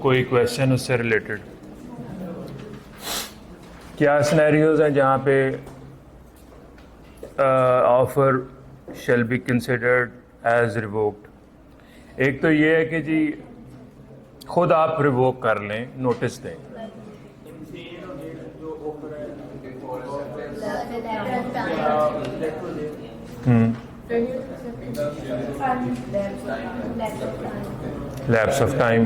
कोई क्वेश्चन उससे रिलेटेड? क्या सिनेरियोज हैं जहाँ पे offer shall be considered as revoked? एक तो ये है कि जी खुद आप रिवोक कर लें, नोटिस दें। Lapse of time,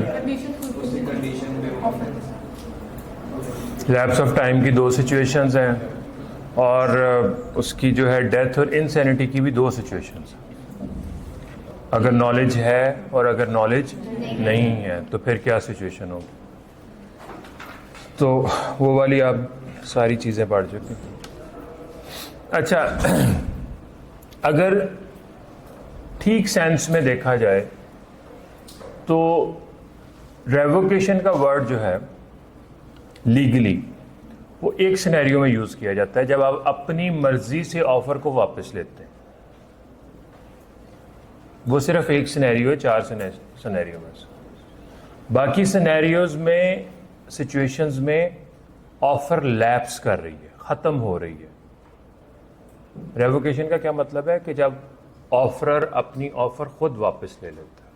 lapse of time की दो सिचुएशंस हैं और उसकी जो है डेथ और इंसैनिटी की भी दो सिचुएशंस हैं। अगर नॉलेज है और अगर नॉलेज नहीं है तो फिर क्या सिचुएशन होगी? तो वो वाली आप सारी चीज़ें पढ़ चुके हैं। अच्छा, अगर ठीक सेंस में देखा जाए तो रेवोकेशन का वर्ड जो है लीगली वो एक सिनेरियो में यूज़ किया जाता है जब आप अपनी मर्जी से ऑफर को वापस लेते हैं। वो सिर्फ एक सिनेरियो है 4 सिनेरियो में से। बाकी सिनेरियोज में, सिचुएशंस में ऑफर लैप्स कर रही है, ख़त्म हो रही है। रेवोकेशन का क्या मतलब है कि जब ऑफरर अपनी ऑफर खुद वापस ले लेता है,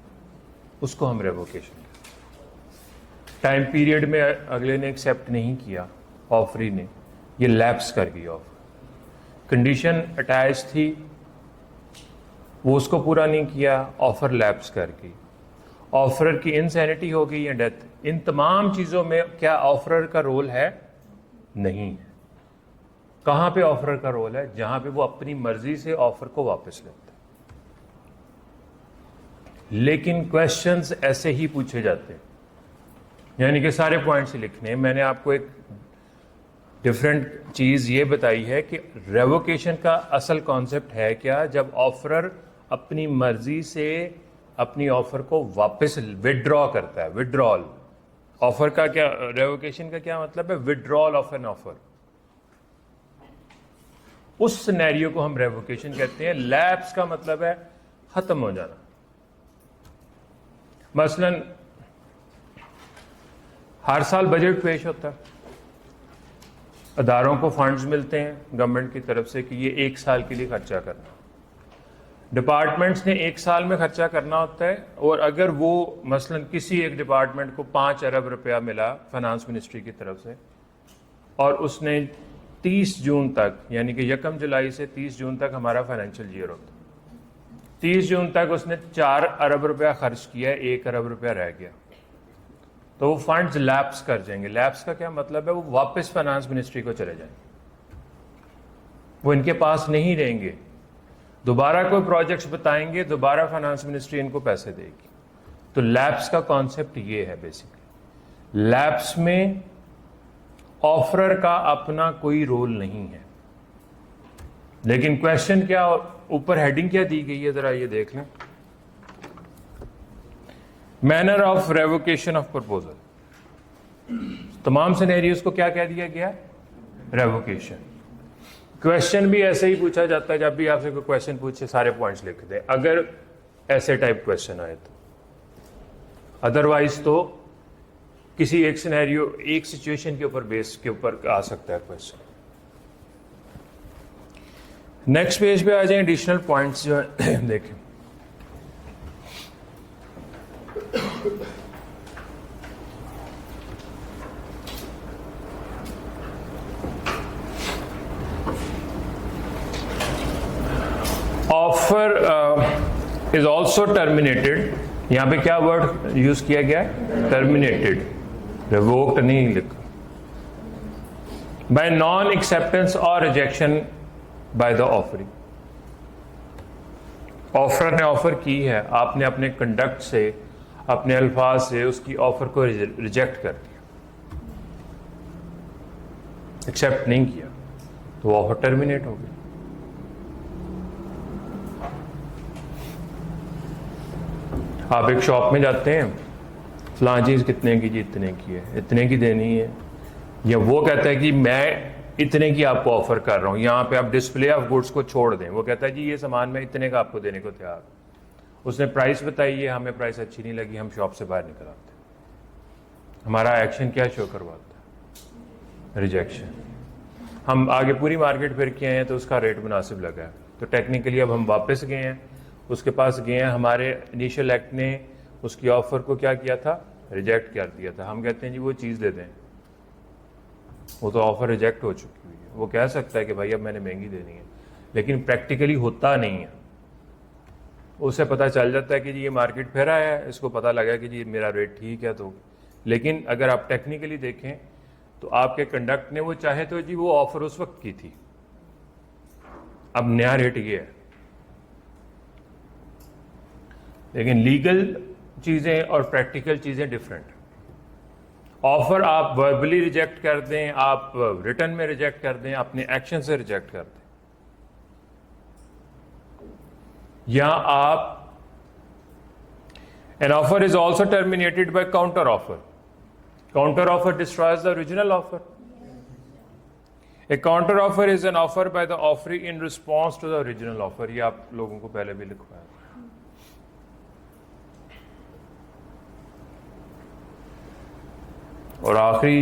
उसको हम रेवोकेशन कहते हैं। टाइम पीरियड में अगले ने एक्सेप्ट नहीं किया, ऑफरी ने, ये लैप्स कर गई ऑफर। कंडीशन अटैच थी, वो उसको पूरा नहीं किया, ऑफर लैप्स कर गई। ऑफरर की इनसैनिटी हो गई या डेथ। इन तमाम चीज़ों में क्या ऑफरर का रोल है? नहीं है। कहाँ पे ऑफरर का रोल है? जहां पे वो अपनी मर्जी से ऑफर को वापस लेता है। लेकिन क्वेश्चंस ऐसे ही पूछे जाते हैं, यानी कि सारे पॉइंट्स लिखने हैं। मैंने आपको एक डिफरेंट चीज़ ये बताई है कि रेवोकेशन का असल कॉन्सेप्ट है क्या? जब ऑफरर अपनी मर्जी से अपनी ऑफर को वापस विड्रॉ करता है। विड्रॉल ऑफर का क्या, रेवोकेशन का क्या मतलब है? Withdrawal of an offer. उस सिनेरियो को हम रेवोकेशन कहते हैं। लैप्स का मतलब है खत्म हो जाना। मसलन हर साल बजट पेश होता है, अदारों को फंड्स मिलते हैं गवर्नमेंट की तरफ से कि ये 1 साल के लिए खर्चा करना। डिपार्टमेंट्स ने 1 साल में खर्चा करना होता है, और अगर वो मसलन किसी एक डिपार्टमेंट को 5 अरब रुपया मिला फाइनेंस मिनिस्ट्री की तरफ से, और उसने 30 जून तक, यानी कि 1 जुलाई से 30 जून तक हमारा फाइनेंशियल ईयर होता है, 30 जून तक उसने 4 अरब रुपया खर्च किया, 1 अरब रुपया रह गया, तो वो फंड्स लैप्स कर जाएंगे। लैप्स का क्या मतलब है? वो वापस फाइनेंस मिनिस्ट्री को चले जाएंगे, वो इनके पास नहीं रहेंगे। दोबारा कोई प्रोजेक्ट्स बताएंगे, दोबारा फाइनेंस मिनिस्ट्री इनको पैसे देगी। तो लैप्स का कॉन्सेप्ट ये है बेसिकली। लैप्स में ऑफरर का अपना कोई रोल नहीं है। लेकिन क्वेश्चन क्या, ऊपर हेडिंग क्या दी गई है, जरा ये देख लें। Manner of revocation of proposal. तमाम सिनेरियोज को क्या कह दिया गया? रेवोकेशन। क्वेश्चन भी ऐसे ही पूछा जाता है, जब भी आपसे कोई क्वेश्चन पूछे सारे पॉइंट्स लिख दें, अगर ऐसे टाइप क्वेश्चन आए तो। अदरवाइज तो किसी एक सिनेरियो, एक सिचुएशन के ऊपर, बेस के ऊपर आ सकता है क्वेश्चन। नेक्स्ट पेज पे आ जाए, एडिशनल पॉइंट्स जो है देखें। Offer is also terminated. यहां पे क्या वर्ड यूज किया गया है? टर्मिनेटेड, रिवोक्ड नहीं लिखा। बाय नॉन एक्सेप्टेंस और rejection by the offering. Offer ने ऑफर की है, आपने अपने कंडक्ट से, अपने अल्फाज से उसकी ऑफर को रिजेक्ट कर दिया, एक्सेप्ट नहीं किया, तो ऑफर टर्मिनेट हो गई। आप एक शॉप में जाते हैं, फलां चीज़ कितने की जी? इतने की है, इतने की देनी है। या वो कहता है कि मैं इतने की आपको ऑफर कर रहा हूँ, यहाँ पे आप डिस्प्ले ऑफ गुड्स को छोड़ दें। वो कहता है जी ये सामान मैं इतने का आपको देने को तैयार हूँ। उसने प्राइस बताई है, हमें प्राइस अच्छी नहीं लगी, हम शॉप से बाहर निकल आते हैं। हमारा एक्शन क्या शो करवाता है? रिजेक्शन। हम आगे पूरी मार्केट फिर के आए हैं तो उसका रेट मुनासिब लगा है, तो टेक्निकली अब हम वापस गए हैं, उसके पास गए हैं, हमारे इनिशियल एक्ट ने उसकी ऑफर को क्या किया था? रिजेक्ट कर दिया था। हम कहते हैं जी वो चीज़ दे दें, वो तो ऑफर रिजेक्ट हो चुकी हुई है। वो कह सकता है कि भाई अब मैंने महंगी देनी है, लेकिन प्रैक्टिकली होता नहीं है। उसे पता चल जाता है कि जी ये मार्केट फिर आया है, इसको पता लगा कि जी मेरा रेट ठीक है। तो लेकिन अगर आप टेक्निकली देखें तो आपके कंडक्ट ने वो चाहे तो जी वो ऑफर उस वक्त की थी, अब नया रेट ये है। लेकिन लीगल चीज़ें और प्रैक्टिकल चीज़ें डिफरेंट। ऑफर आप वर्बली रिजेक्ट कर दें, आप रिटर्न में रिजेक्ट कर दें, अपने एक्शन से रिजेक्ट कर दें, या आप an offer is also terminated by counter offer. Counter offer destroys the original offer. A counter offer is an offer by the offeree in response to the original offer. ये आप लोगों को पहले भी लिखवाया। और आखिरी,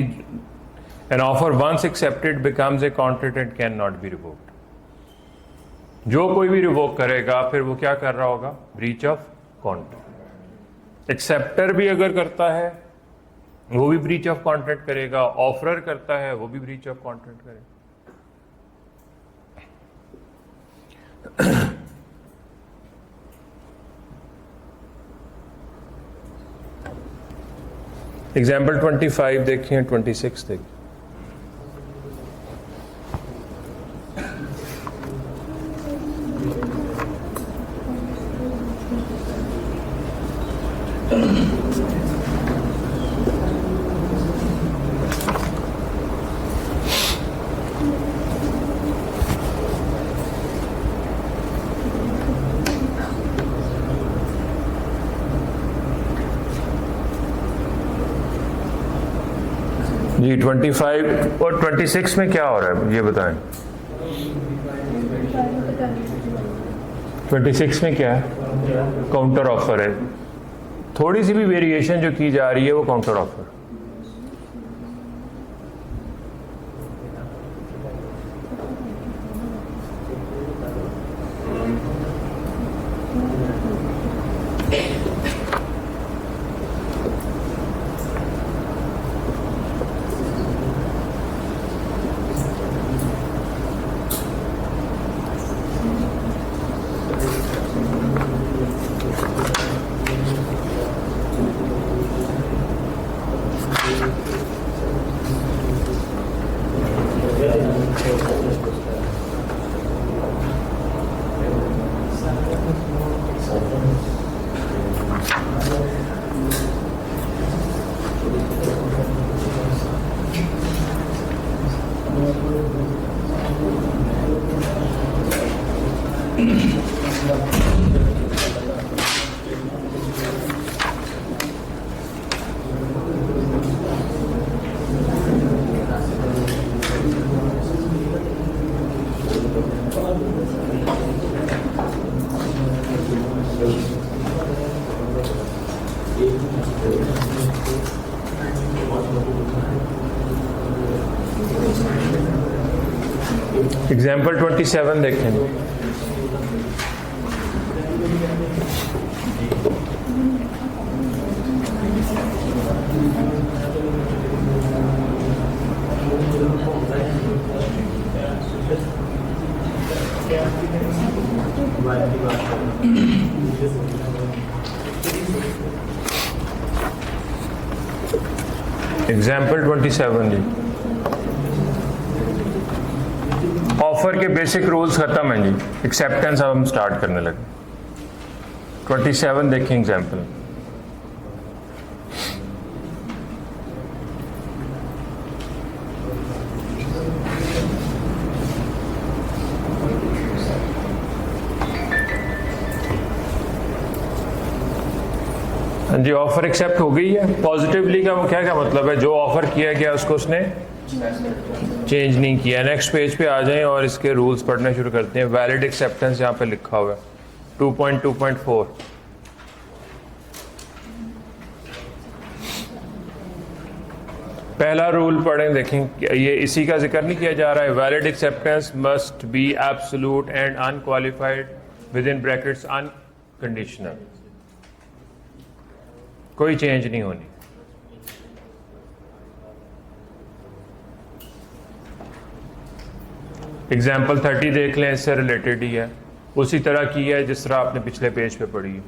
an offer once accepted becomes a contract and cannot be revoked. जो कोई भी रिवोक करेगा फिर वो क्या कर रहा होगा? Breach of contract. एक्सेप्टर भी अगर करता है वो भी ब्रीच ऑफ कॉन्ट्रैक्ट करेगा, ऑफरर करता है वो भी ब्रीच ऑफ कॉन्ट्रैक्ट करेगा। एग्जाम्पल 25 देखिए, 26 देखिए। जी 25 और 26 में क्या हो रहा है ये बताएं। 26 में क्या है? काउंटर ऑफर है। थोड़ी सी भी वेरिएशन जो की जा रही है वो काउंटर ऑफर। एग्जाम्पल 27 देखें। एग्जाम्पल 27 जी। ऑफर के बेसिक रूल्स खत्म हैं जी, एक्सेप्टेंस अब हम स्टार्ट करने लगे। 27 देखें एग्जाम्पल। जी ऑफर एक्सेप्ट हो गई है। पॉजिटिवली का वो क्या मतलब है? जो ऑफर किया गया उसको उसने चेंज नहीं किया। नेक्स्ट पेज पे आ जाएं और इसके रूल्स पढ़ना शुरू करते हैं। वैलिड एक्सेप्टेंस यहाँ पे लिखा हुआ है 2.2.4। पहला रूल पढ़ें, देखें ये इसी का जिक्र नहीं किया जा रहा है। Valid acceptance must be absolute and unqualified with in brackets unconditional, कोई चेंज नहीं होनी। एग्जाम्पल 30 देख लें, इससे रिलेटेड ही है, उसी तरह की है जिस तरह आपने पिछले पेज पे पढ़ी है।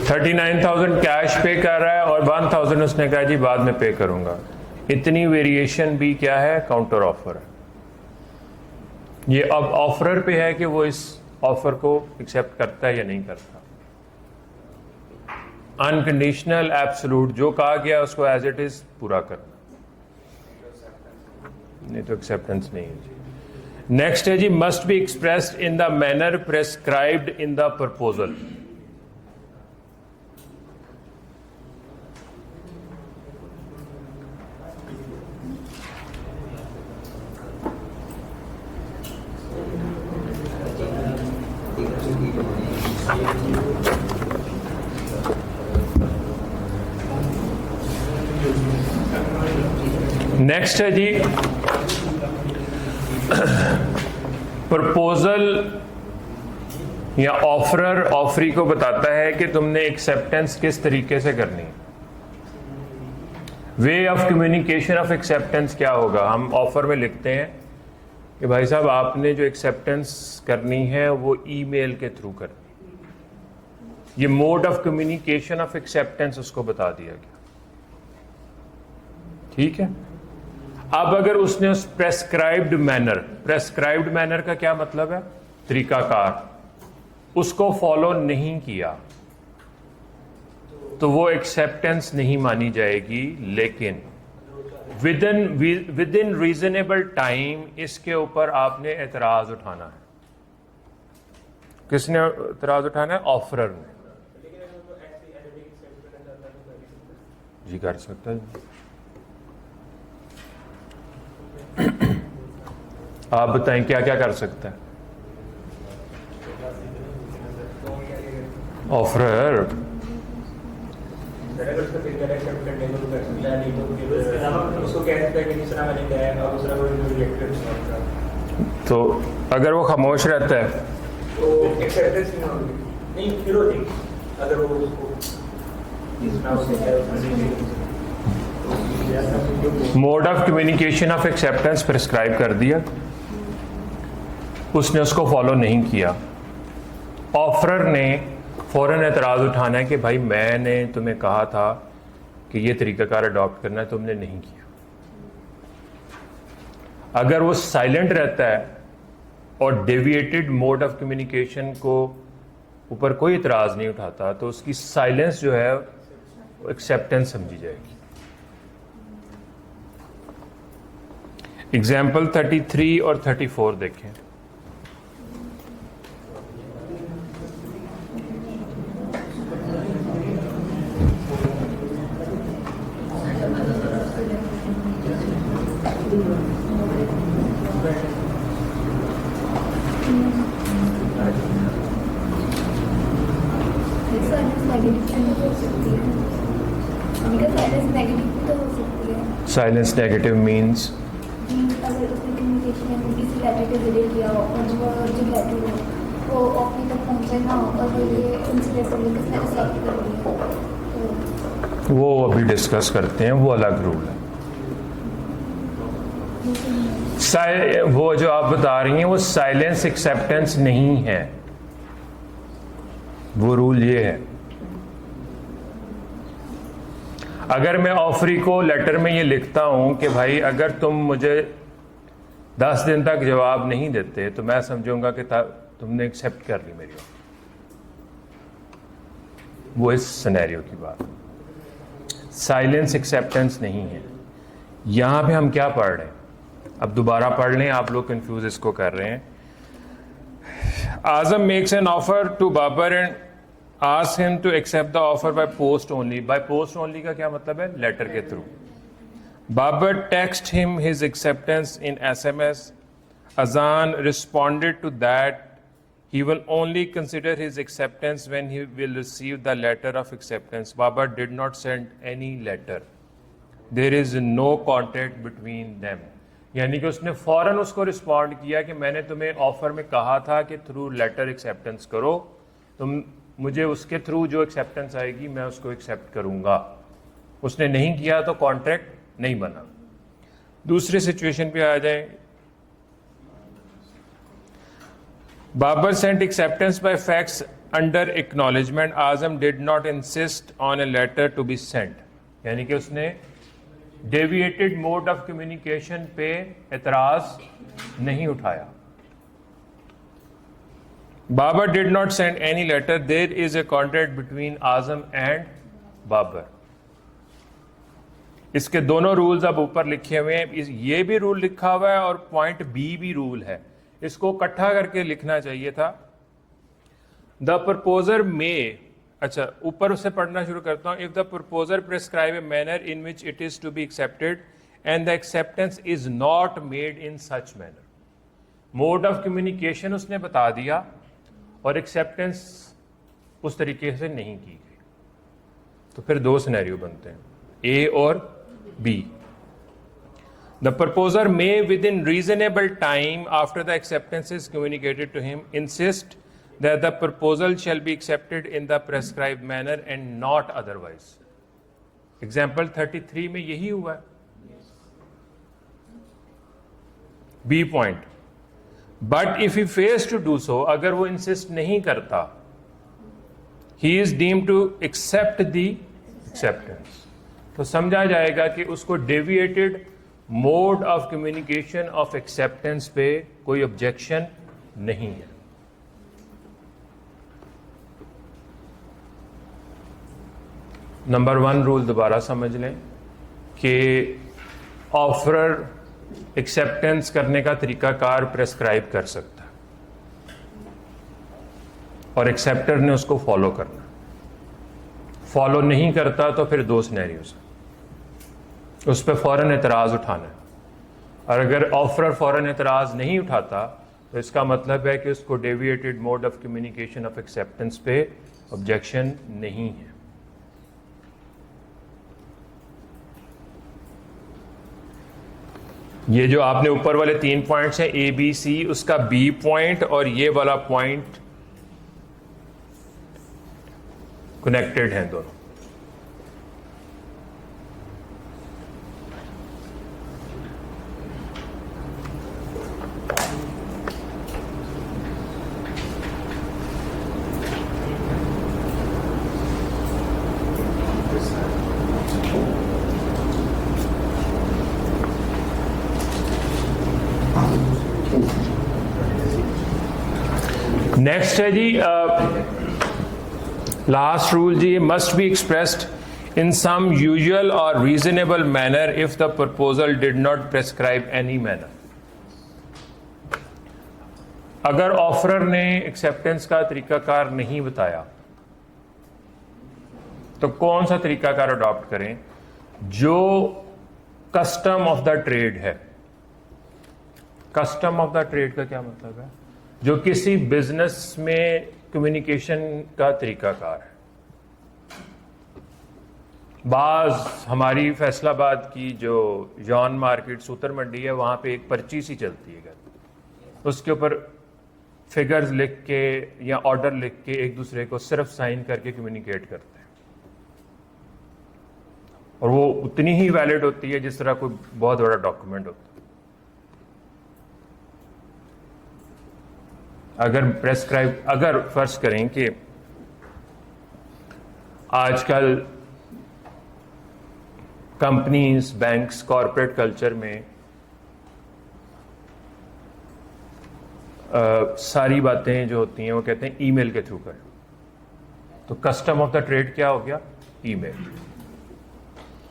$39,000 कैश पे कर रहा है और 1,000 उसने कहा जी बाद में पे करूंगा। इतनी वेरिएशन भी क्या है, काउंटर ऑफर है। ये अब ऑफरर पे है कि वो इस ऑफर को एक्सेप्ट करता है या नहीं करता। अनकंडीशनल एब्सोल्यूट, जो कहा गया उसको एज इट इज पूरा करना, नहीं तो एक्सेप्टेंस नहीं है जी। नेक्स्ट है जी, must be expressed in the manner prescribed in the proposal. Next है जी, प्रपोजल या ऑफरर ऑफरी को बताता है कि तुमने एक्सेप्टेंस किस तरीके से करनी है। Way of communication of acceptance क्या होगा। हम ऑफर में लिखते हैं कि भाई साहब आपने जो एक्सेप्टेंस करनी है वो ईमेल के थ्रू करनी है। ये mode of communication of acceptance उसको बता दिया गया, ठीक है। अब अगर उसने उस प्रेस्क्राइब्ड मैनर का क्या मतलब है, तरीकाकार, उसको फॉलो नहीं किया तो वो एक्सेप्टेंस नहीं मानी जाएगी। लेकिन विद इन रीजनेबल टाइम इसके ऊपर आपने एतराज उठाना है। किसने एतराज उठाना है, ऑफरर ने। जी कर सकता है। आप बताएं क्या क्या कर सकता है ऑफरर। तो अगर वो खामोश रहता है तो एक्सेप्टेंस नहीं फिर होगी। अगर वो mode of communication of acceptance prescribe कर दिया, उसने उसको फॉलो नहीं किया, ऑफरर ने फौरन एतराज़ उठाना है कि भाई मैंने तुम्हें कहा था कि ये तरीकाकार अडॉप्ट करना है, तुमने नहीं किया। अगर वो साइलेंट रहता है और डेविएटेड मोड ऑफ कम्युनिकेशन को ऊपर कोई इतराज़ नहीं उठाता तो उसकी साइलेंस जो है एक्सेप्टेंस समझी जाएगी। एग्जाम्पल 33 और 34 देखें। साइलेंस नेगेटिव मीन्स अगर उसने कम्युनिकेशन किसी लेटर के जरिए किया हो और जो लेटर हो वो ऑफिस तक पहुंचे ना और वो ये उनसे लेटर लेकर सारे सेलेक्ट कर दिया, वो अभी डिस्कस करते हैं, वो अलग रूल है। वो जो आप बता रही हैं वो साइलेंस एक्सेप्टेंस नहीं है, वो रूल ये है। अगर मैं ऑफरी को लेटर में ये लिखता हूं कि भाई अगर तुम मुझे 10 दिन तक जवाब नहीं देते तो मैं समझूंगा कि तुमने एक्सेप्ट कर ली मेरी, वो इस सिनेरियो की बात। साइलेंस एक्सेप्टेंस नहीं है। यहां पे हम क्या पढ़ रहे हैं, अब दोबारा पढ़ लें, आप लोग कंफ्यूज इसको कर रहे हैं। Azam makes an offer to Babar and ask him to accept the offer by post only. By post only का क्या मतलब है, लेटर के through. Babar texts him his acceptance in SMS Azan responded to that he will only consider his acceptance when he will receive the letter of acceptance. Baba did not send any letter. There is no contact between them. यानी कि उसने फ़ौरन उसको respond किया कि मैंने तुम्हें offer में कहा था कि थ्रू लेटर एक्सेप्टेंस करो, तुम मुझे उसके थ्रू जो एक्सेप्टेंस आएगी मैं उसको एक्सेप्ट करूँगा. उसने नहीं किया तो कॉन्ट्रैक्ट नहीं बना. दूसरे सिचुएशन पे आ जाए. Babar sent acceptance by fax under acknowledgement. Azam did not insist on a letter to be sent. यानी कि उसने डेविएटेड मोड ऑफ कम्युनिकेशन पे एतराज नहीं उठाया. Babar did not send any letter. There is a contract between Azam and Babar. इसके दोनों रूल्स अब ऊपर लिखे हुए हैं. ये भी रूल लिखा हुआ है और पॉइंट बी भी रूल है. इसको इकट्ठा करके लिखना चाहिए था. द प्रपोजर में, अच्छा ऊपर उससे पढ़ना शुरू करता हूं. If the proposer prescribe a manner in which it is to be accepted and the acceptance is not made in such manner. Mode of communication उसने बता दिया और एक्सेप्टेंस उस तरीके से नहीं की गई, तो फिर दो सिनेरियो बनते हैं, ए और B. The proposer may, within reasonable time after the acceptance is communicated to him, insist that the proposal shall be accepted in the prescribed manner and not otherwise. Example 33 में यही हुआ है. B point. But if he fails to do so, अगर वो insist नहीं करता, he is deemed to accept the acceptance. तो समझा जाएगा कि उसको deviated mode of communication of acceptance पे कोई ऑब्जेक्शन नहीं है. नंबर 1 रूल दोबारा समझ लें कि ऑफरर एक्सेप्टेंस करने का तरीकाकार प्रेस्क्राइब कर सकता है और एक्सेप्टर ने उसको फॉलो करना. फॉलो नहीं करता तो फिर दो सिनेरियोज, उस पर फ़ौरन एतराज़ उठाना है. और अगर ऑफरर फ़ौरन एतराज़ नहीं उठाता तो इसका मतलब है कि उसको deviated mode of communication of acceptance पे ऑब्जेक्शन नहीं है. ये जो आपने ऊपर वाले 3 पॉइंट्स हैं ए बी सी, उसका बी पॉइंट और ये वाला पॉइंट कनेक्टेड हैं दोनों. नेक्स्ट है जी लास्ट रूल जी. Must be expressed in some usual और reasonable manner if the proposal did not prescribe any manner. अगर ऑफरर ने एक्सेप्टेंस का तरीकाकार नहीं बताया तो कौन सा तरीकाकार अडॉप्ट करें? जो कस्टम ऑफ द ट्रेड है. कस्टम ऑफ द ट्रेड का क्या मतलब है? जो किसी बिजनेस में कम्युनिकेशन का तरीकाकार है. बाज हमारी फैसलाबाद की जो जॉन मार्केट सूतर मंडी है, वहाँ पे एक पर्ची सी चलती है, उसके ऊपर फिगर्स लिख के या ऑर्डर लिख के एक दूसरे को सिर्फ साइन करके कम्युनिकेट करते हैं, और वो उतनी ही वैलिड होती है जिस तरह कोई बहुत बड़ा डॉक्यूमेंट होता है. अगर प्रेस्क्राइब, अगर फर्ज करें कि आजकल कंपनीज, बैंक्स, कॉरपोरेट कल्चर में सारी बातें जो होती हैं वो कहते हैं ईमेल के थ्रू करें, तो कस्टम ऑफ द ट्रेड क्या हो गया? ईमेल.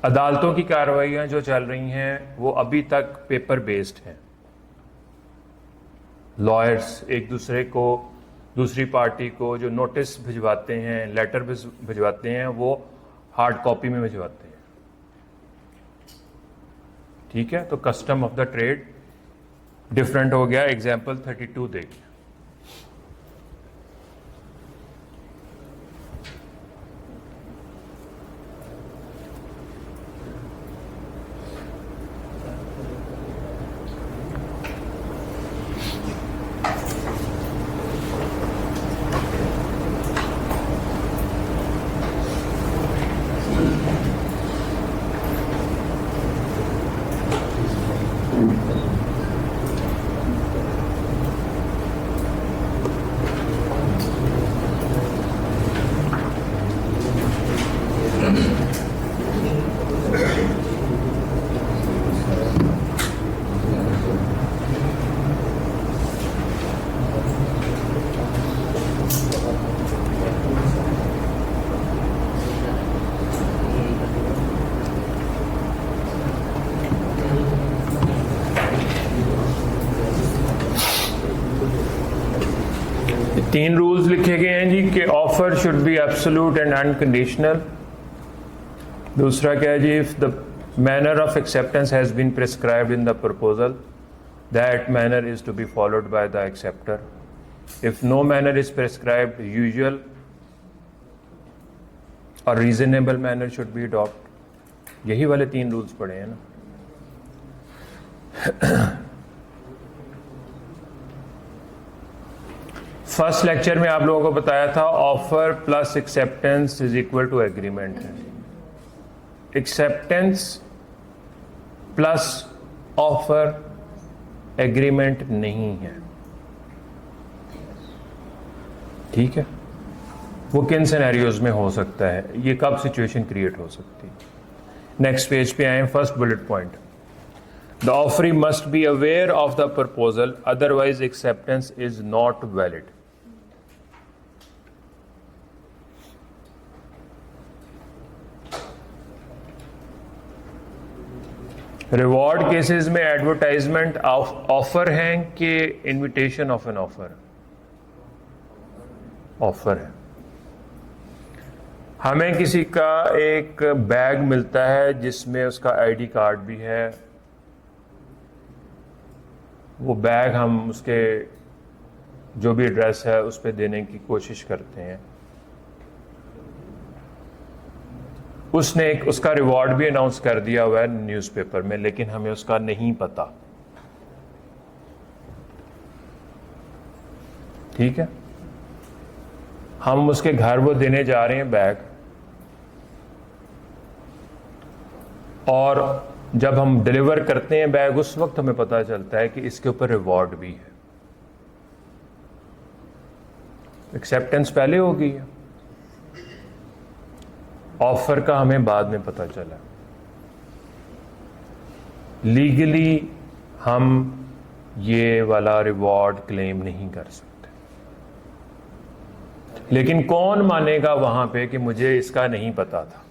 अदालतों की कार्रवाइयां जो चल रही हैं वो अभी तक पेपर बेस्ड हैं. लॉयर्स एक दूसरे को, दूसरी पार्टी को जो नोटिस भिजवाते हैं, लेटर भिजवाते हैं, वो हार्ड कॉपी में भिजवाते हैं. ठीक है, तो custom of the trade different हो गया। एग्जाम्पल 32 देखिए। तीन रूल्स लिखे गए हैं जी कि offer should be absolute and unconditional. दूसरा क्या है जी, if the manner of acceptance has been prescribed in the proposal that manner is to be followed by the acceptor. If no manner is prescribed usual और reasonable manner should be adopt. यही वाले तीन rules पढ़े हैं ना। First lecture में आप लोगों को बताया था offer plus acceptance is equal to agreement है। एक्सेप्टेंस प्लस ऑफर एग्रीमेंट नहीं है, ठीक है। वो किन सिनेरियोज में हो सकता है, ये कब सिचुएशन क्रिएट हो सकती है। नेक्स्ट पेज पे आए, first bullet point, the offeree must be aware of the proposal otherwise acceptance is not valid. Reward cases में एडवर्टाइजमेंट ऑफर हैं कि invitation of an offer? Offer है। हमें किसी का एक बैग मिलता है जिसमें उसका आईडी कार्ड भी है। वो बैग हम उसके जो भी एड्रेस है उस पर देने की कोशिश करते हैं। उसने एक उसका रिवॉर्ड भी अनाउंस कर दिया हुआ है न्यूज़पेपर में, लेकिन हमें उसका नहीं पता, ठीक है। हम उसके घर वो देने जा रहे हैं बैग, और जब हम डिलीवर करते हैं बैग उस वक्त हमें पता चलता है कि इसके ऊपर रिवॉर्ड भी है। एक्सेप्टेंस पहले हो गई है, ऑफर का हमें बाद में पता चला। लीगली हम ये वाला रिवॉर्ड क्लेम नहीं कर सकते, लेकिन कौन मानेगा वहां पे कि मुझे इसका नहीं पता था,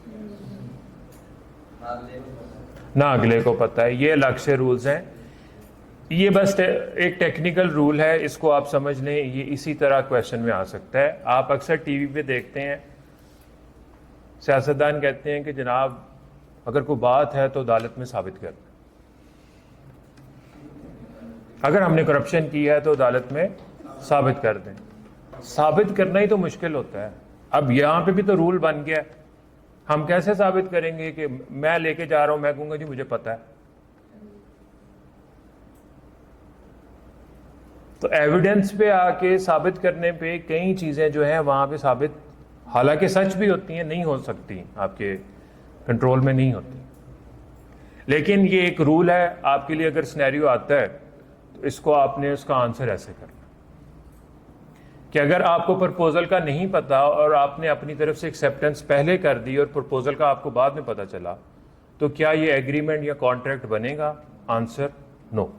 ना अगले को पता है। ये अलग से रूल्स हैं। ये बस एक टेक्निकल रूल है, इसको आप समझ लें। ये इसी तरह क्वेश्चन में आ सकता है। आप अक्सर टीवी पे देखते हैं सियासतदान कहते हैं कि जनाब अगर कोई बात है तो अदालत में साबित कर दें, अगर हमने करप्शन की है तो अदालत में साबित कर दें। साबित करना ही तो मुश्किल होता है। अब यहां पे भी तो रूल बन गया, हम कैसे साबित करेंगे कि मैं लेके जा रहा हूं, मैं कहूंगा जी मुझे पता है। तो एविडेंस पे आके साबित करने पे कई चीजें जो हैं वहां पे साबित हालांकि सच भी होती हैं, नहीं हो सकती, आपके कंट्रोल में नहीं होती। लेकिन ये एक रूल है आपके लिए। अगर सिनेरियो आता है तो इसको आपने उसका आंसर ऐसे करना कि अगर आपको प्रपोजल का नहीं पता और आपने अपनी तरफ से एक्सेप्टेंस पहले कर दी और प्रपोजल का आपको बाद में पता चला, तो क्या ये एग्रीमेंट या कॉन्ट्रैक्ट बनेगा? Answer no.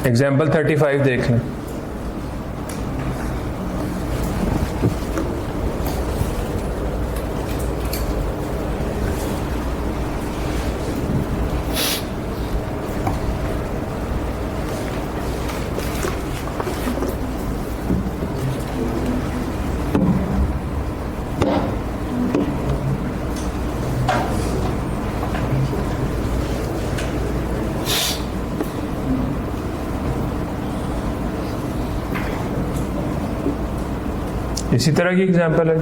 एग्जाम्पल 35 देख लें। इसी तरह की एग्जांपल है।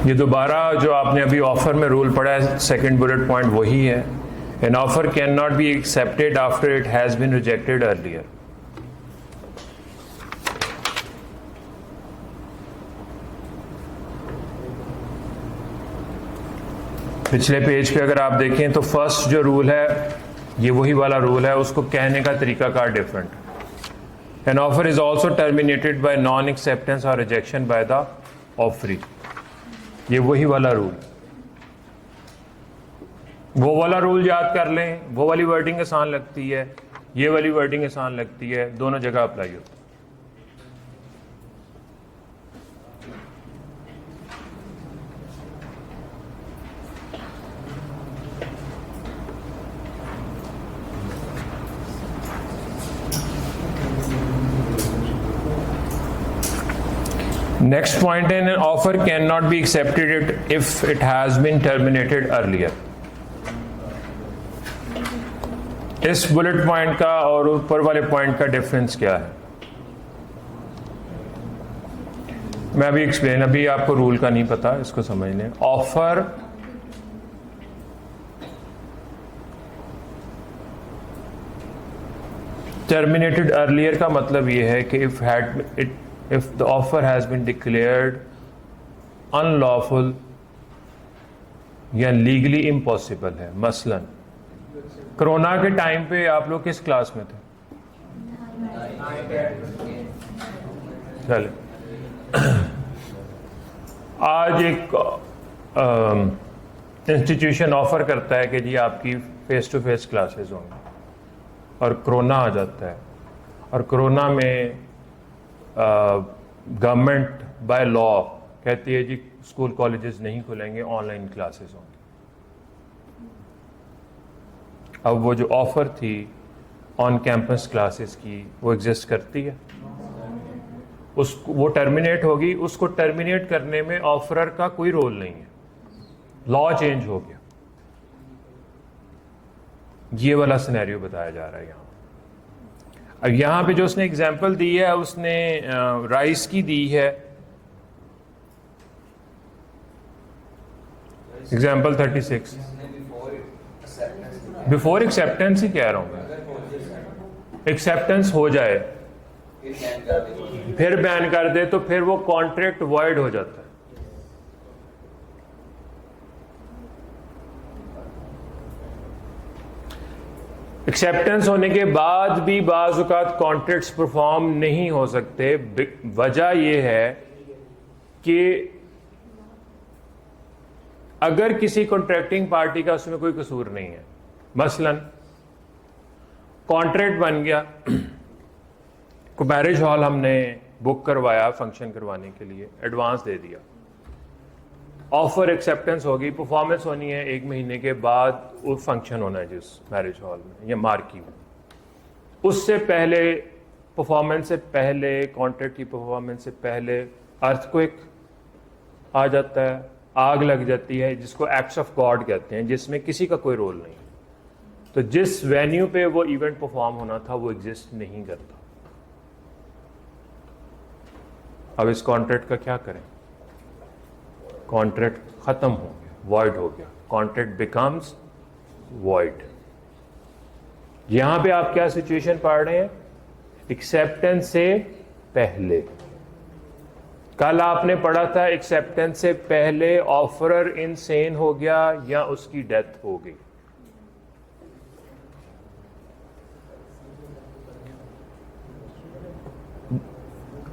ये दोबारा जो आपने अभी ऑफर में रूल पढ़ा है, सेकंड बुलेट पॉइंट वही है। An offer can not be accepted after it has been rejected earlier. पिछले पेज पे अगर आप देखें तो फर्स्ट जो रूल है ये वही वाला रूल है, उसको कहने का तरीकाकार different. An offer is also terminated bye non acceptance और रिजेक्शन बाय द ऑफरी। ये वही वाला रूल, वो वाला रूल याद कर लें। वो वाली वर्डिंग आसान लगती है, ये वाली वर्डिंग आसान लगती है, दोनों जगह अप्लाई होती है। Next point, an offer cannot be accepted if it has been terminated earlier. इस बुलेट पॉइंट का और ऊपर वाले पॉइंट का डिफरेंस क्या है, मैं अभी एक्सप्लेन, अभी आपको रूल का नहीं पता, इसको समझ लें। ऑफर टर्मिनेटेड अर्लियर का मतलब ये है कि if the offer has been declared unlawful या लीगली इम्पॉसिबल है। मसलन कोरोना के टाइम पे आप लोग किस क्लास में थे? चले, आज एक इंस्टीट्यूशन ऑफर करता है कि जी आपकी फेस टू फेस क्लासेस होंगी, और कोरोना आ जाता है, और कोरोना में गवर्नमेंट बाय लॉ कहती है जी स्कूल कॉलेजेस नहीं खुलेंगे, ऑनलाइन क्लासेस होंगी। अब वो जो ऑफर थी ऑन कैंपस क्लासेस की वो एग्जिस्ट करती है, वो टर्मिनेट होगी। उसको टर्मिनेट करने में ऑफरर का कोई रोल नहीं है, लॉ चेंज हो गया। ये वाला सिनेरियो बताया जा रहा है यहाँ। अब यहाँ पे जो उसने एग्जाम्पल दी है, उसने राइस की दी है, एग्जाम्पल 36। बिफोर एक्सेप्टेंस ही कह रहा हूँ मैं, एक्सेप्टेंस हो जाए फिर बैन कर दे तो फिर वो कॉन्ट्रैक्ट वॉइड हो जाता है। एक्सेप्टेंस होने के बाद भी बाज़ औक़ात कॉन्ट्रैक्ट्स परफॉर्म नहीं हो सकते। वजह यह है कि अगर किसी कॉन्ट्रैक्टिंग पार्टी का उसमें कोई कसूर नहीं है, मसलन कॉन्ट्रैक्ट बन गया, को मैरिज हॉल हमने बुक करवाया फंक्शन करवाने के लिए, एडवांस दे दिया, ऑफर एक्सेप्टेंस होगी, परफॉर्मेंस होनी है, 1 महीने के बाद वो फंक्शन होना है जिस मैरिज हॉल में या मार्की में। उससे पहले, परफॉर्मेंस से पहले, कॉन्ट्रैक्ट की परफॉर्मेंस से पहले अर्थक्वेक आ जाता है, आग लग जाती है, जिसको एक्ट्स ऑफ गॉड कहते हैं, जिसमें किसी का कोई रोल नहीं। तो जिस वेन्यू पे वो इवेंट परफॉर्म होना था वो एग्जिस्ट नहीं करता। अब इस कॉन्ट्रैक्ट का क्या करें? कॉन्ट्रैक्ट खत्म हो गया, वॉइड हो गया, कॉन्ट्रैक्ट बिकम्स वॉइड। यहां पे आप क्या सिचुएशन पढ़ रहे हैं? एक्सेप्टेंस से पहले। कल आपने पढ़ा था एक्सेप्टेंस से पहले ऑफरर इनसेन हो गया या उसकी डेथ हो गई।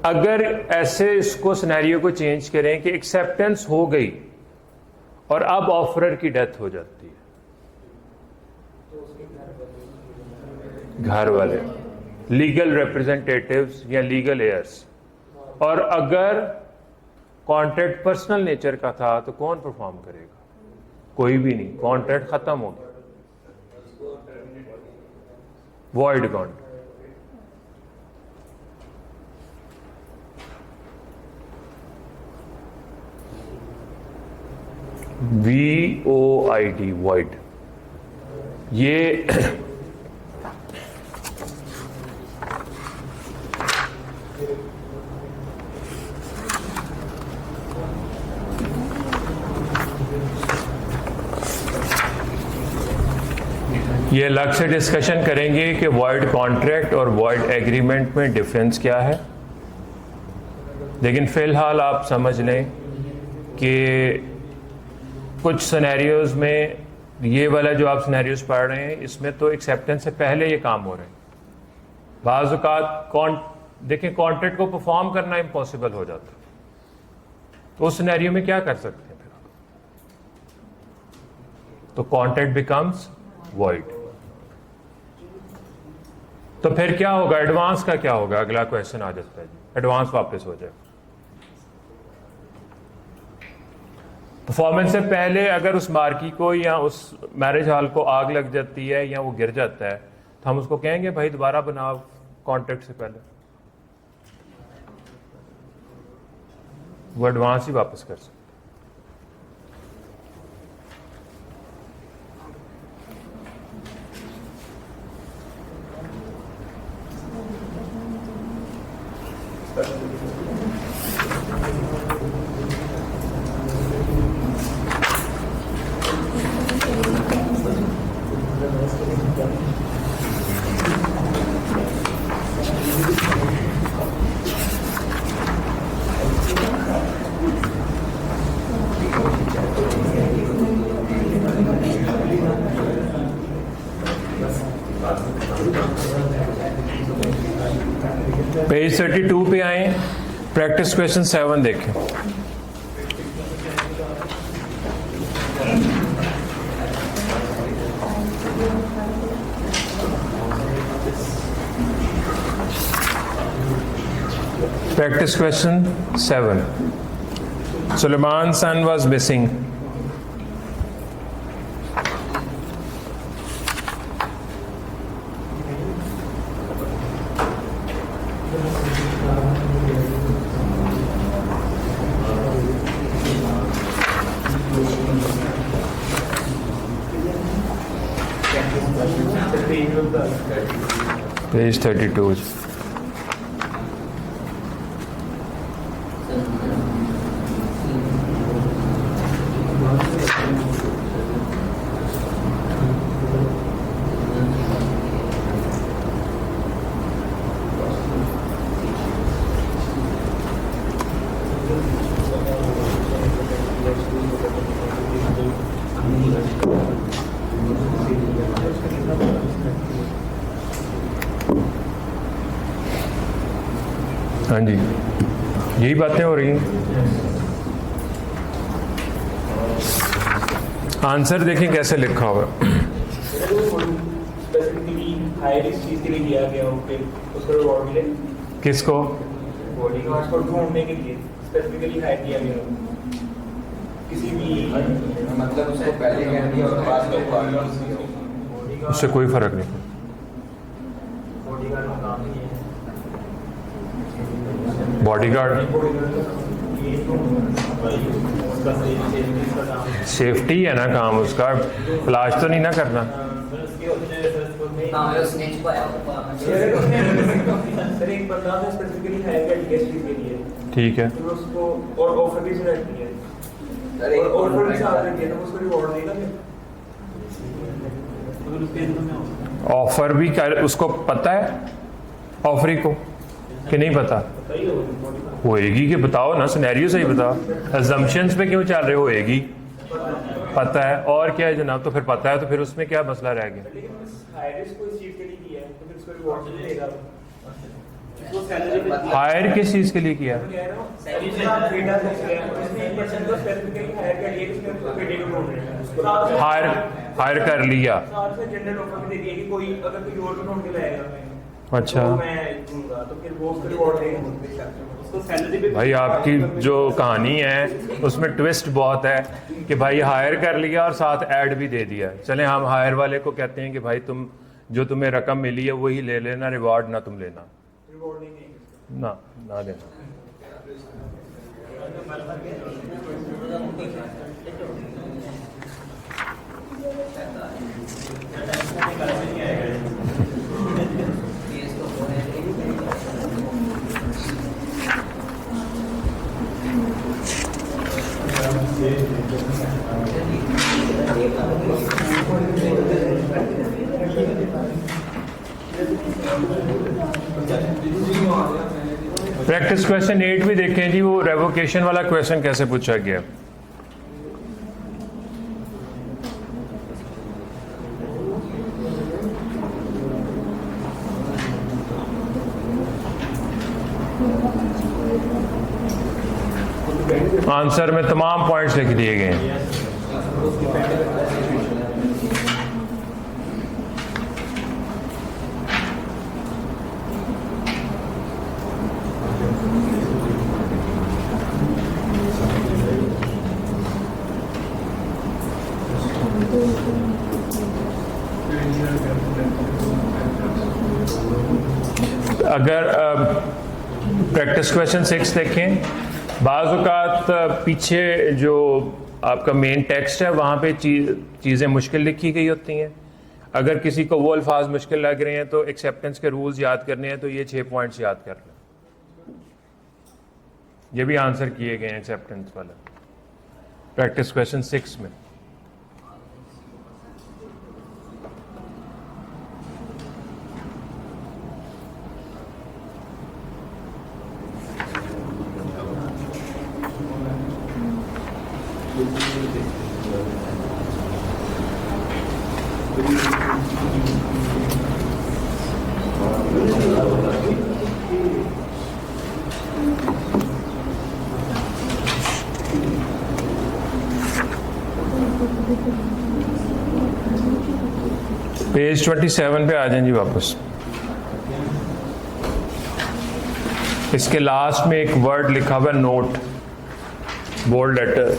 अगर ऐसे इसको सिनेरियो को चेंज करें कि एक्सेप्टेंस हो गई और अब ऑफरर की डेथ हो जाती है, घर वाले, लीगल रिप्रेजेंटेटिव्स या लीगल एयर्स, और अगर कॉन्ट्रैक्ट पर्सनल नेचर का था तो कौन परफॉर्म करेगा? कोई भी नहीं, कॉन्ट्रैक्ट खत्म हो गया, वॉइड कॉन्ट्रैक्ट। VOID, void. ये ये अलग से डिस्कशन करेंगे कि वॉइड कॉन्ट्रैक्ट और वॉइड एग्रीमेंट में डिफरेंस क्या है, लेकिन फ़िलहाल आप समझ लें कि कुछ सिनेरियोज़ में ये वाला जो आप सिनेरियोज़ पढ़ रहे हैं इसमें तो एक्सेप्टेंस से पहले ये काम हो रहे हैं। बाज़ औक़ात देखें कॉन्ट्रैक्ट को परफॉर्म करना इम्पॉसिबल हो जाता है, तो उस सिनेरियो में क्या कर सकते हैं फिर? तो कॉन्ट्रैक्ट बिकम्स वॉइड। तो फिर क्या होगा, एडवांस का क्या होगा? अगला क्वेश्चन आ जाता है, एडवांस वापस हो जाए। परफॉर्मेंस से पहले अगर उस मार्की को या उस मैरिज हॉल को आग लग जाती है या वो गिर जाता है तो हम उसको कहेंगे भाई दोबारा बनाओ कॉन्ट्रैक्ट से पहले, वो एडवांस ही वापस कर सकते। पेज 32 पे आए, प्रैक्टिस क्वेश्चन 7 देखें। Practice question 7. Suleiman's son was missing. Page 32. हाँ जी, यही बातें हो रही हैं। आंसर देखें कैसे लिखा हुआ। स्पेसिफिकली हायर इस चीज के लिए दिया गया हो कि उसको रिवॉर्ड मिले, किसको? बॉडीगार्ड्स को ढूंढने के लिए स्पेसिफिकली हायर किया गया हो किसी भी, मतलब उसको पहले कह दिया और बाद में बॉडीगार्ड, उससे कोई फर्क नहीं। बॉडीगार्ड का काम नहीं है। बॉडीगार्ड सेफ्टी है ना काम उसका, फ्लाश तो नहीं ना करना। एक बंदा तो स्पेसिफिकली हायर कर लिया चीज के लिए, ठीक है, तो उसको और ऑफर भी सिलेक्ट किया है और ऑफर भी साथ रखिए तो उसको रिवॉर्ड देगा फिर। ऑफर भी कर, उसको पता है ऑफरी को कि नहीं पता? होएगी कि बताओ ना, सिनेरियो सही बताओ, अजम्पशंस पे क्यों चल रहे? होएगी, पता है, और क्या है जनाब? तो फिर पता है तो फिर उसमें क्या मसला रह गया? हायर किस चीज के लिए किया? हायर हायर कर लिया, अच्छा भाई आपकी जो कहानी है उसमें ट्विस्ट बहुत है कि भाई हायर कर लिया और साथ ऐड भी दे दिया। चलें हम हायर वाले को कहते हैं कि भाई तुम जो तुम्हें रकम मिली है वही ले लेना, रिवॉर्ड ना तुम लेना, ना ना देना। प्रैक्टिस क्वेश्चन 8 भी देखें जी, वो रेवोकेशन वाला क्वेश्चन कैसे पूछा गया। आंसर में तमाम पॉइंट्स लिख दिए गए हैं। अगर प्रैक्टिस क्वेश्चन 6 देखें, बाज़ औक़ात पीछे जो आपका मेन टेक्स्ट है वहाँ पे चीज़ें मुश्किल लिखी गई होती हैं। अगर किसी को वो अल्फाज मुश्किल लग रहे हैं तो एक्सेप्टेंस के रूल्स याद करने हैं तो ये 6 पॉइंट्स याद कर लें। ये भी आंसर किए गए हैं एक्सेप्टेंस वाला प्रैक्टिस क्वेश्चन 6 में। पेज 27 पे आ जाएं जी वापस। इसके लास्ट में एक वर्ड लिखा हुआ है नोट, बोल्ड लेटर।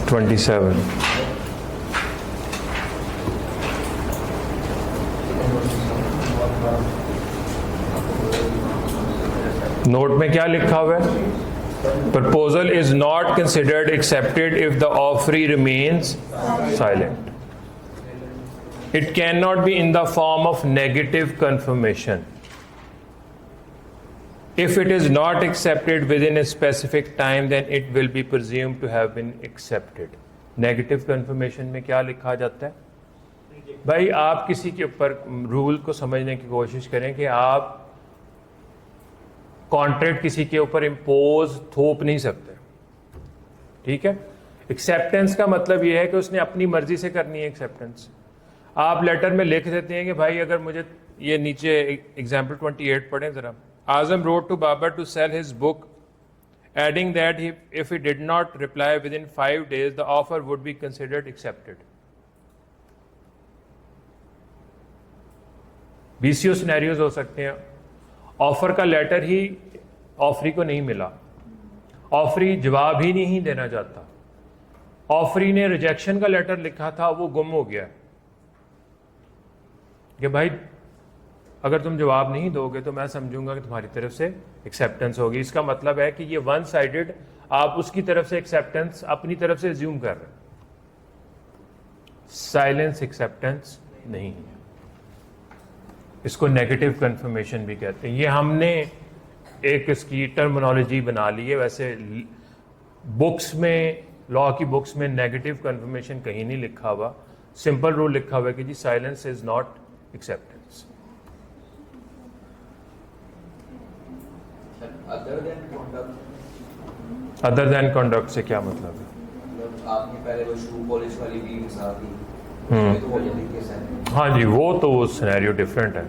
$27 नोट में क्या लिखा हुआ है? Proposal is not considered accepted if the offeree remains silent. It can not be in the form of negative confirmation. If it is not accepted within a specific time, then it will be presumed to have been accepted. Negative confirmation में क्या लिखा जाता है? भाई आप किसी के ऊपर रूल को समझने की कोशिश करें कि आप कॉन्ट्रैक्ट किसी के ऊपर इम्पोज थोप नहीं सकते, ठीक है। एक्सेप्टेंस का मतलब यह है कि उसने अपनी मर्जी से करनी है एक्सेप्टेंस। आप लेटर में लिख देते हैं कि भाई अगर मुझे ये नीचे एग्जाम्पल 28 पढ़ें ज़रा। Azam wrote to Babar to sell his book, adding that if he did not reply within 5 days, the offer would be considered accepted. BCO scenarios हो सकते हैं। ऑफर का लेटर ही ऑफरी को नहीं मिला, ऑफरी जवाब ही नहीं देना चाहता, ऑफरी ने रिजेक्शन का लेटर लिखा था, वो गुम हो गया कि भाई अगर तुम जवाब नहीं दोगे तो मैं समझूंगा कि तुम्हारी तरफ से एक्सेप्टेंस होगी। इसका मतलब है कि ये वन साइडेड, आप उसकी तरफ से एक्सेप्टेंस अपनी तरफ से एज्यूम कर रहे हैं। साइलेंस एक्सेप्टेंस नहीं है, इसको नेगेटिव कंफर्मेशन भी कहते हैं। ये हमने एक इसकी टर्मिनोलॉजी बना ली है। वैसे बुक्स में, लॉ की बुक्स में नेगेटिव कंफर्मेशन कहीं नहीं लिखा हुआ, सिंपल रूल लिखा हुआ है कि जी silence is not acceptance. Other than conduct से क्या मतलब है? आपने पहले वो शू पॉलिश वाली भी मिसाल दी, तो वो तरीके से। हाँ जी, वो तो सिनेरियो डिफरेंट है।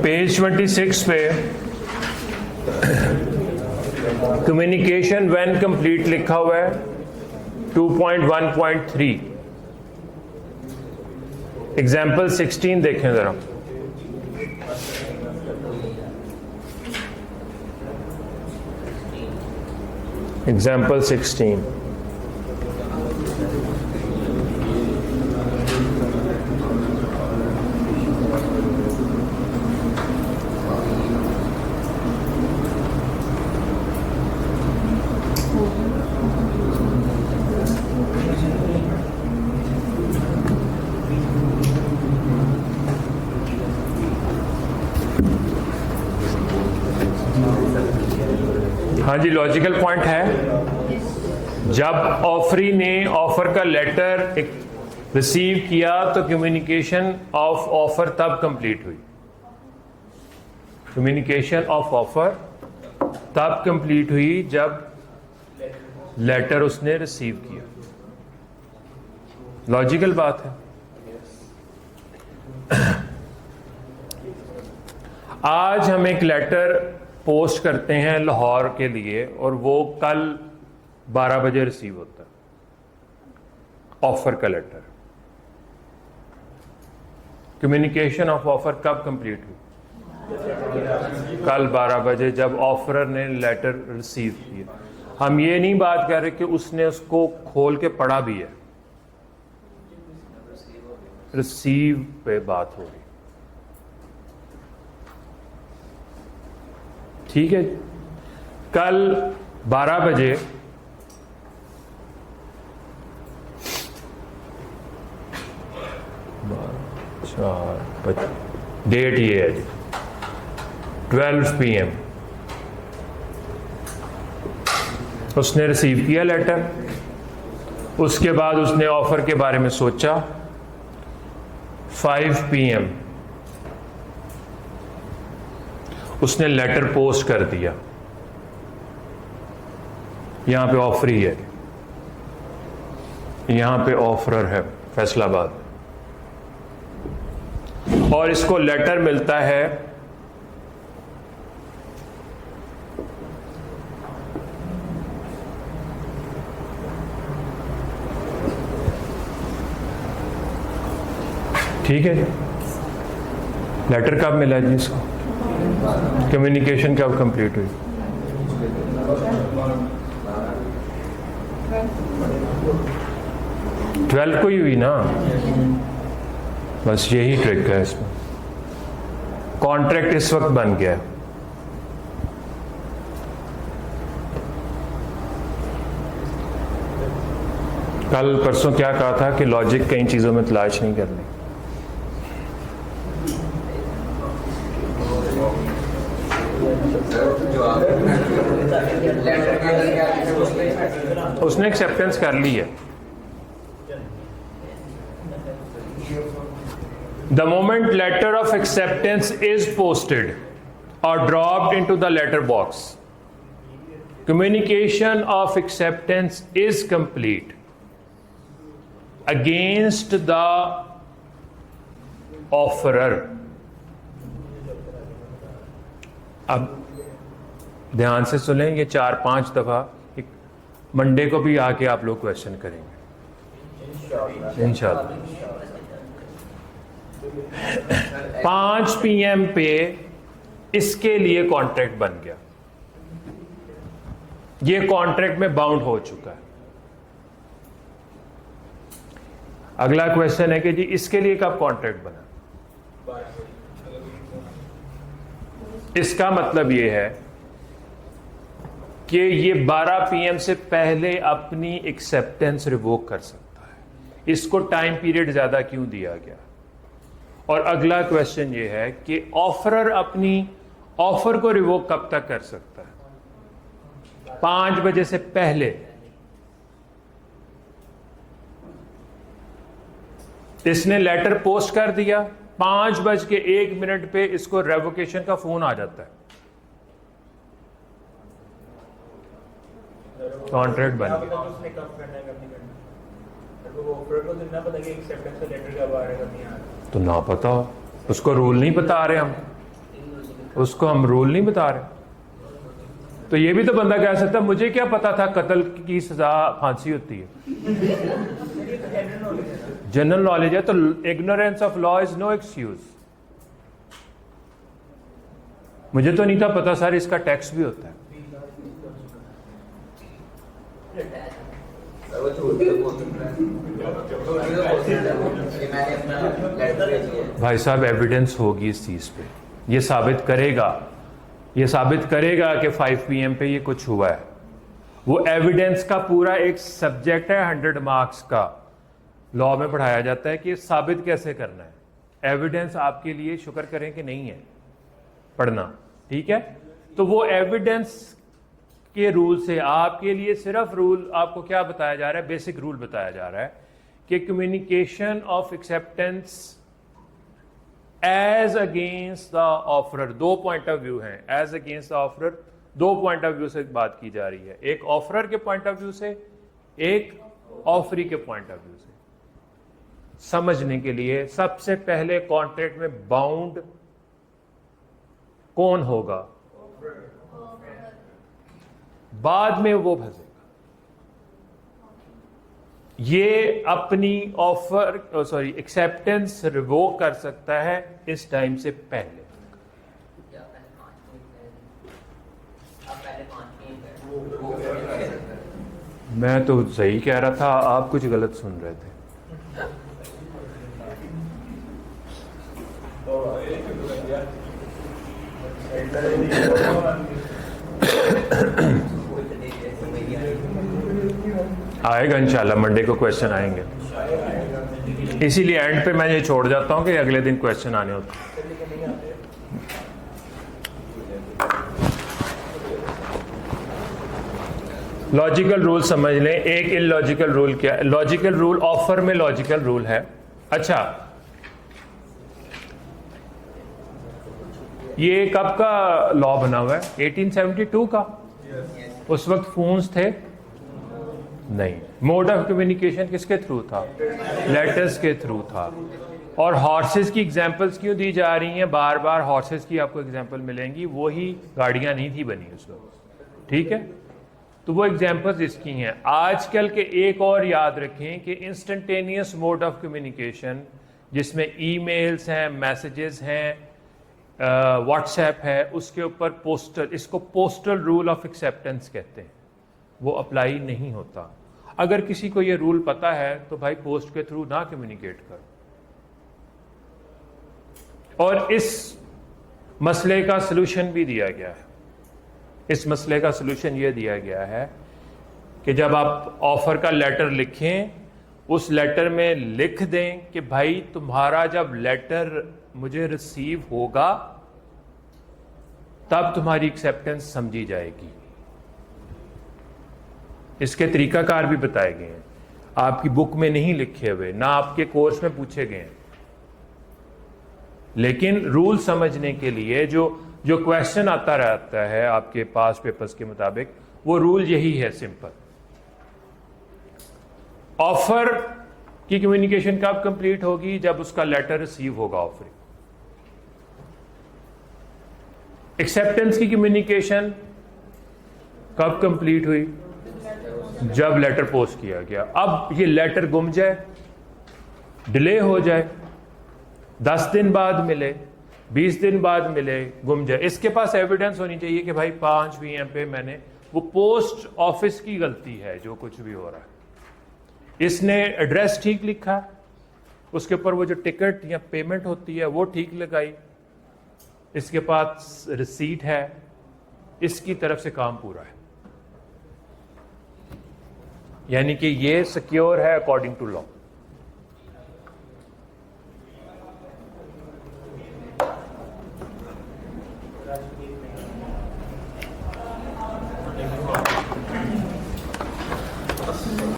पेज 26 पे कम्युनिकेशन व्हेन कंप्लीट लिखा हुआ है 2.1.3। एग्जाम्पल 16 देखें जरा। एग्जाम्पल 16। हाँ जी, लॉजिकल पॉइंट है। जब ऑफरी ने ऑफर का लेटर रिसीव किया तो कम्युनिकेशन ऑफ ऑफर तब कंप्लीट हुई। कम्युनिकेशन ऑफ ऑफर तब कंप्लीट हुई जब लेटर उसने रिसीव किया। लॉजिकल बात है। आज हम एक लेटर पोस्ट करते हैं लाहौर के लिए और वो कल 12 बजे रिसीव होता है ऑफर का लेटर। कम्युनिकेशन ऑफ ऑफर कब कंप्लीट हुई? कल 12 बजे जब ऑफरर ने लेटर रिसीव किया। हम ये नहीं बात कर रहे कि उसने उसको खोल के पढ़ा भी है, रिसीव पे बात हो रही। ठीक है, कल 12 बजे डेट ये है जी 12 PM उसने रिसीव किया लेटर। उसके बाद उसने ऑफर के बारे में सोचा। 5 PM उसने लेटर पोस्ट कर दिया। यहां पे ऑफर ही है, यहां पे ऑफरर है फैसलाबाद, और इसको लेटर मिलता है ठीक है। लेटर कब मिला जी इसको? कम्युनिकेशन कब कंप्लीट हुई? ट्वेल्थ को ही हुई ना। बस यही ट्रिक है इसमें। कॉन्ट्रैक्ट इस वक्त बन गया है। कल परसों क्या कहा था कि लॉजिक कई चीजों में तलाश नहीं करनी। उसने एक्सेप्टेंस कर ली है। The moment letter of acceptance is posted or dropped into the letter box, communication of acceptance is complete against the offerer. अब ध्यान से सुनें, ये 4-5 दफा मंडे को भी आके आप लोग क्वेश्चन करेंगे इंशाल्लाह। 5 PM पे इसके लिए कॉन्ट्रैक्ट बन गया। ये कॉन्ट्रैक्ट में बाउंड हो चुका है। अगला क्वेश्चन है कि जी इसके लिए कब कॉन्ट्रैक्ट बना? इसका मतलब ये है कि ये 12 PM से पहले अपनी एक्सेप्टेंस रिवोक कर सकता है। इसको टाइम पीरियड ज्यादा क्यों दिया गया? और अगला क्वेश्चन ये है कि ऑफरर अपनी ऑफर को रिवोक कब तक कर सकता है? 5 बजे से पहले। इसने लेटर पोस्ट कर दिया, 5:01 पे इसको रेवोकेशन का फोन आ जाता है, कॉन्ट्रैक्ट बन गया। वो ऑफर को तो ना पता कि एक्सेप्टेंस का लेटर कब आ रहा है कब नहीं आ रहा। तो ना पता हो, उसको रूल नहीं बता रहे हम, उसको हम रूल नहीं बता रहे। तो ये भी तो बंदा कह सकता है मुझे क्या पता था कत्ल की सजा फांसी होती है। जनरल नॉलेज है, तो ignorance of law is no excuse. मुझे तो नहीं था पता सर इसका टैक्स भी होता है। वो झूठ तो बोल रहा है, झूठ भी तो बोल रहा है कि मैंने अपना लेटर भेज दिया। भाई साहब एविडेंस होगी इस चीज पे, ये साबित करेगा कि 5 PM पे ये कुछ हुआ है। वो एविडेंस का पूरा एक सब्जेक्ट है 100 मार्क्स का, लॉ में पढ़ाया जाता है कि साबित कैसे करना है। एविडेंस आपके लिए शुक्र करें कि नहीं है पढ़ना, ठीक है। तो वो एविडेंस के रूल से आपके लिए सिर्फ रूल आपको क्या बताया जा रहा है, बेसिक रूल बताया जा रहा है कि communication of acceptance as against the offerer, 2 point of view हैं। As against the offerer 2 point of view से बात की जा रही है, एक ऑफरर के पॉइंट ऑफ व्यू से, एक ऑफरी के पॉइंट ऑफ व्यू से। समझने के लिए सबसे पहले कॉन्ट्रैक्ट में बाउंड कौन होगा, बाद में वो फंसेगा। ये अपनी ऑफर एक्सेप्टेंस रिवोक कर सकता है इस टाइम से पहले। मैं तो सही कह रहा था, आप कुछ गलत सुन रहे थे। आएगा इंशाल्लाह, मंडे को क्वेश्चन आएंगे, इसीलिए एंड पे मैं ये छोड़ जाता हूं कि अगले दिन क्वेश्चन आने होते हैं। लॉजिकल रूल समझ लें। एक इलॉजिकल रूल क्या है? लॉजिकल रूल ऑफर में लॉजिकल रूल है। अच्छा, ये कब का लॉ बना हुआ है? 1872 का। उस वक्त फोन्स थे नहीं। मोड ऑफ कम्युनिकेशन किसके थ्रू था? लेटर्स के थ्रू था। और हॉर्सेस की एग्जांपल्स क्यों दी जा रही हैं बार बार? हॉर्सेस की आपको एग्जांपल मिलेंगी, वो ही गाड़ियां नहीं थी बनी उस वक्त, ठीक है। तो वो एग्जांपल्स इसकी हैं। आजकल के एक और याद रखें कि इंस्टेंटेनियस मोड ऑफ कम्युनिकेशन, जिसमें ईमेल्स हैं, मैसेजेस हैं, व्हाट्सएप है, उसके ऊपर पोस्टल, इसको पोस्टल रूल ऑफ एक्सेप्टेंस कहते हैं, वो अप्लाई नहीं होता। अगर किसी को ये रूल पता है तो भाई पोस्ट के थ्रू ना कम्युनिकेट करो। और इस मसले का सलूशन भी दिया गया है। इस मसले का सलूशन ये दिया गया है कि जब आप ऑफर का लेटर लिखें, उस लेटर में लिख दें कि भाई तुम्हारा जब लेटर मुझे रिसीव होगा तब तुम्हारी एक्सेप्टेंस समझी जाएगी। इसके तरीकाकार भी बताए गए हैं, आपकी बुक में नहीं लिखे हुए, ना आपके कोर्स में पूछे गए हैं, लेकिन रूल समझने के लिए जो क्वेश्चन आता रहता है आपके पास पेपर्स के मुताबिक, वो रूल यही है सिंपल। ऑफर की कम्युनिकेशन कब कंप्लीट होगी? जब उसका लेटर रिसीव होगा ऑफर। एक्सेप्टेंस की कम्युनिकेशन कब कंप्लीट हुई? जब लेटर पोस्ट किया गया। अब ये लेटर गुम जाए, डिले हो जाए, 10 दिन बाद मिले, 20 दिन बाद मिले, गुम जाए, इसके पास एविडेंस होनी चाहिए कि भाई 5 PM पे मैंने, वो पोस्ट ऑफिस की गलती है जो कुछ भी हो रहा है। इसने एड्रेस ठीक लिखा, उसके ऊपर वो जो टिकट या पेमेंट होती है वो ठीक लगाई, इसके पास रिसीट है, इसकी तरफ से काम पूरा है, यानी कि ये सिक्योर है अकॉर्डिंग टू लॉ।